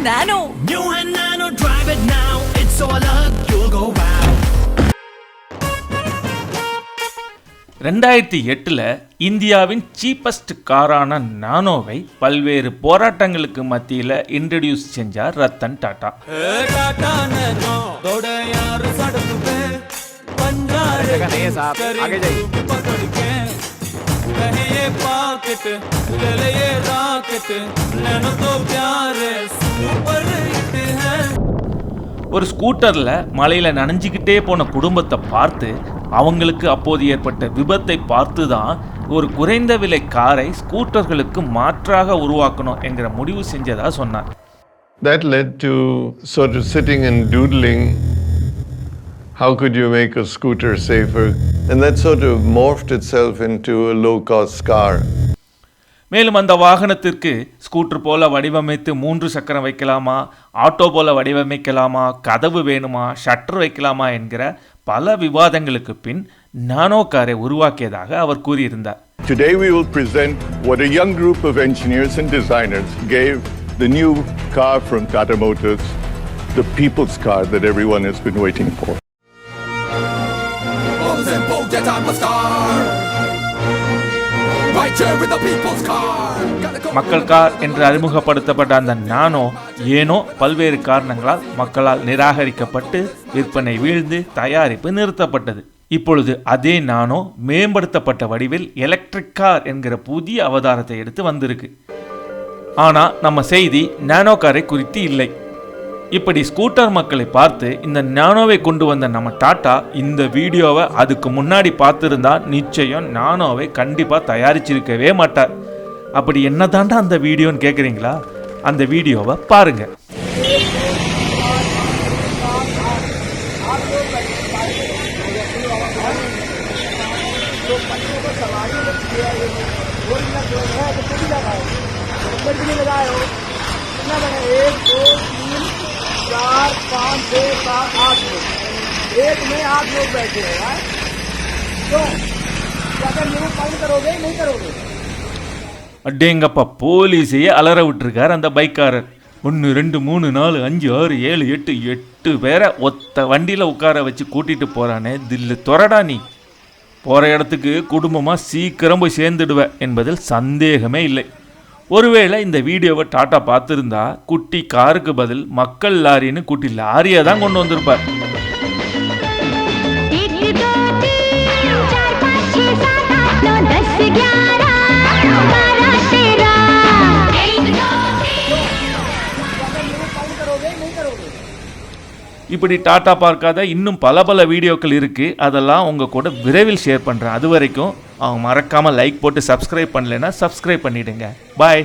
Nano. New and Nano, drive it now. It's so alert, you'll go wow. 2008ல் இந்தியாவின் cheapest காரான நானோவை பல்வேறு போராட்டங்களுக்கு மத்தியில் introduce செஞ்சார் ரத்தன் டாடா. ஒரு ஸ்கூட்டர்ல மலையில நனைஞ்சிக்கிட்டே போன குடும்பத்தை பார்த்து அவங்களுக்கு அப்போது ஏற்பட்ட விபத்தை பார்த்து தான் ஒரு குறைந்த விலை காரை ஸ்கூட்டர்களுக்கு மாற்றாக உருவாக்கணும் என்கிற முடிவு செஞ்சதா சொன்னார். That led to sort of sitting and doodling, how could you make a scooter safer? And that sort of morphed itself into a low-cost car. மேலும் அந்த வாகனத்திற்கு ஸ்கூட்டர் போல வடிவமைத்து 3 சக்கரம் வைக்கலாமா, ஆட்டோ போல வடிவமைக்கலாமா, கதவு வேணுமா, ஷட்டர் வைக்கலாமா என்கிற பல விவாதங்களுக்கு பின் நானோ காரை உருவாக்கியதாக அவர் கூறியிருந்தார். Today we will present what a young group of engineers and designers gave the new car from Tata Motors, the people's car that everyone has been waiting for. மக்கள் கார் என்று அறிமுகப்படுத்தப்பட்ட அந்த நானோ ஏனோ பல்வேறு காரணங்களால் மக்களால் நிராகரிக்கப்பட்டு விற்பனை வீழ்ந்து தயாரிப்பு நிறுத்தப்பட்டது. இப்பொழுது அதே நானோ மேம்படுத்தப்பட்ட வடிவில் எலக்ட்ரிக் கார் என்கிற புதிய அவதாரத்தை எடுத்து வந்திருக்கு. ஆனால் நம்ம செய்தி நானோ காரை குறித்து இல்லை. இப்படி ஸ்கூட்டர் மக்களை பார்த்து இந்த நானோவை கொண்டு வந்த நம்ம டாடா இந்த வீடியோவை அதுக்கு முன்னாடி பார்த்துருந்தா நிச்சயம் நானோவை கண்டிப்பாக தயாரிச்சிருக்கவே மாட்டார். அப்படி என்ன தாண்டா அந்த வீடியோன்னு கேட்குறீங்களா? அந்த வீடியோவை பாருங்க. அடேங்கப்பா, போலீஸையே அலற விட்டுருக்கார் அந்த பைக்காரர். 1 2 3 4 5 6 7 8 8 பேரை ஒத்த வண்டியில் உட்கார வச்சு கூட்டிகிட்டு போகிறானே, தில்லு தொரடா நீ. போகிற இடத்துக்கு குடும்பமாக சீக்கிரம் போய் சேர்ந்துடுவ என்பதில் சந்தேகமே இல்லை. ஒருவேளை இந்த வீடியோவை டாட்டா பார்த்துருந்தா குட்டி காருக்கு பதில் மக்கள் லாரின்னு குட்டி லாரியை தான் கொண்டு வந்திருப்பார். இப்படி டாட்டா பார்க்காத இன்னும் பல வீடியோக்கள் இருக்குது. அதெல்லாம் உங்கள் கூட விரைவில் ஷேர் பண்ணுறேன். அது வரைக்கும் அவங்க மறக்காமல் லைக் போட்டு சப்ஸ்கிரைப் பண்ணலைன்னா சப்ஸ்கிரைப் பண்ணிவிடுங்க. பாய்.